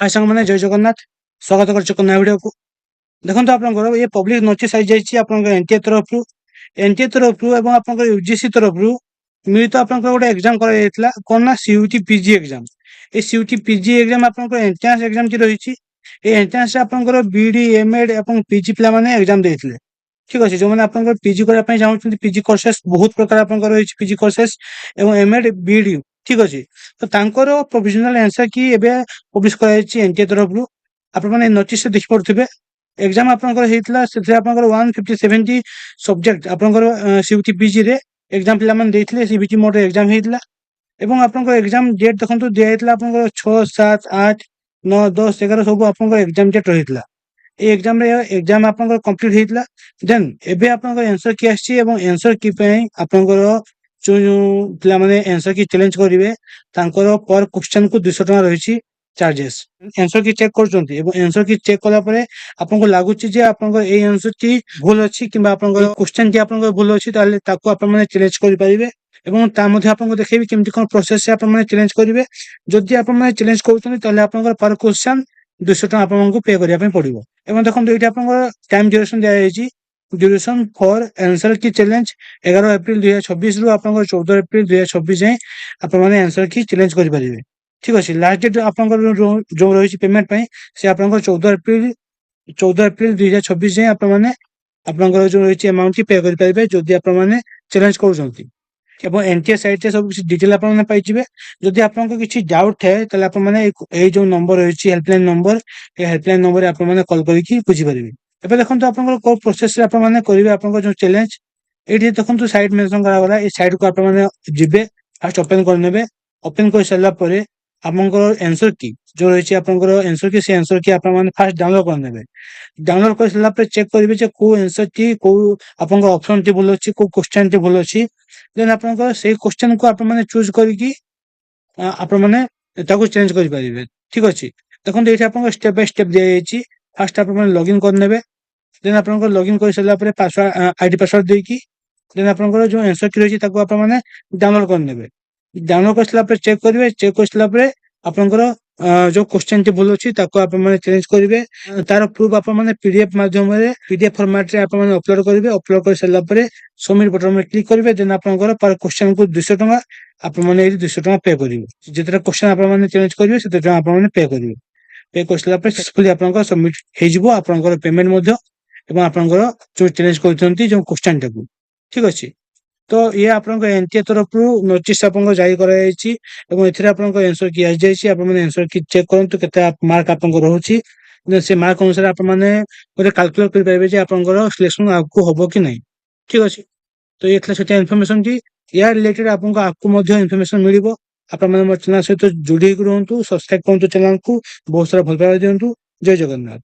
हाय सांग मैंने जय जगन्नाथ स्वागत कर नया वीडियो को देखो आप ये पब्लिक नोटिस आई जाइए आप एनटीए तरफ एवं आप यूजीसी तरफ मिलित आप गोटे एग्जाम कर कौन ना सीयूटी पीजी एग्जाम ये सीयूटी पीजी एग्जाम आप एंट्रांस एग्जाम जी रही एंट्रांस आप बीडी एमएड और पीजी पिला माने एग्जाम देते ठीक अच्छे जो मैंने आप पीजी करने चाहते पीजी कोर्सेस बहुत प्रकार आप पीजी कोर्सेस एवं एमएड बीडी ठीक अच्छे तो प्रोविजनल आंसर की एवं पब्लिश कर एनटीए तरफ आपने नोटिस देखी पड़े एग्जाम आपंकर 150-70 सब्जेक्ट आपंकर सीयूटी पीजी रे एग्जाम पे सीबीटी मोड एग्जाम होता एवं आपंकर एग्जाम डेट देखो दिखाई आपंकर 6, 7, 8, 9, 10, 11 सब आपंकर एग्जाम डेट रही एग्जाम आपंकर कंप्लीट होता देन एबे आपंकर आंसर की आसी आंसर की आपंकर जो पिला माने आंसर की चैलेंज करेंगे पर क्वेश्चन को 200 टका रही चार्जेस आंसर की चेक कर आंसर की चेक कला आपको लगुच आंसर टी भूल अच्छी कि क्वेश्चन टी आप भूल अच्छी चैलेंज करेंगे आपको देखेबी केमती कौन प्रोसेस से चैलेंज करेंगे जदि आप चैलेंज कर पर क्वेश्चन 200 टका आपको पे करने पड़ो एवं देखो ये टाइम ड्यूरेशन दिखाई ड्यूरेशन फॉर आंसर की चैलेंज 11 एप्रिल 2026 रु आप 14 एप्रिल 2026 जाए आप आंसर की चैलेंज करेंगे ठीक अच्छे लास्ट डेट आप जो रही पेमेंट से आप 14 एप्रिल 2026 जाए आप जो रही अमाउंट की पे करेंगे जदि आप चैलेंज कर एनटीए साइट से सब किसी डिटेल आपने पाइबे जदि आपको किसी डाउट है तो आपने जो नंबर रही हेल्पलाइन नंबर ये हेल्पलाइन नंबर आपने कॉल करके बुझीपारे एवं देखो आप प्रोसेस करेंगे आप जो चैलेंज ये देखो साइट मेंशन करागला ये साइट को आपने जीवे फास्ट ओपन करने ओपन कर सारापर आपंकर आंसर की जो रही आंसर की से आंसर की आपने फास्ट डाउनलोड करने डाउनलोड कर सारापर चेक करेंगे कौ आंसर टी कौ आप ऑप्शन टी भूल अच्छी कौ क्वेश्चन टी भूल अच्छी देन आप क्वेश्चन को आपने चूज करके आपने चेंज करेंगे ठीक अच्छे देखो ये आप स्टेप बाय स्टेप दिखाई फास्ट आप लॉगिन करने देन आप लॉगिन कर सारापर पासवर्ड आईडी पासवर्ड देकी देन आप जो आंसर की रही आपने डाउनलोड करने डाउनलोड कर सारापर चेक करेंगे चेक कर सारापर आपंकर जो क्वेश्चन टी भूल अच्छी चेंज करेंगे तार प्रूफ आप पीडीएफ माध्यम पीडीएफ फॉर्मेट रे आप अपलोड करेंगे अपलोड कर सारापर सबमिट बटन में क्लिक करेंगे देन आपंकर पर क्वेश्चन को 200 टका आपने 200 टका पे करेंगे जितने क्वेश्चन आपने चेंज करेंगे से आपने पे करेंगे पे कर सारापर सक्सेसफुली आपंकर सबमिट हो आपंकर पेमेंट आपंकर जो चैलेंज करते जो क्वेश्चन टाक ठीक अच्छे तो ये आप एनटीए तरफ नोटिस आप जारी कर आंसर की आंसर की चेक करूँ के मार्क आप रोचे से मार्क अनुसार आपने काल्कुलेट करेंगे आपंकर सिलेक्शन आपको हम कि नहीं ठीक अच्छे तो ये था इनफॉरमेशन की या रिलेटेड आपको इनफॉरमेशन मिल आप चैनल सहित जोड़ी रुहतु सब्सक्राइब करूँ चैनल को बहुत सारा भल पाइबा दिंतु जय जगन्नाथ।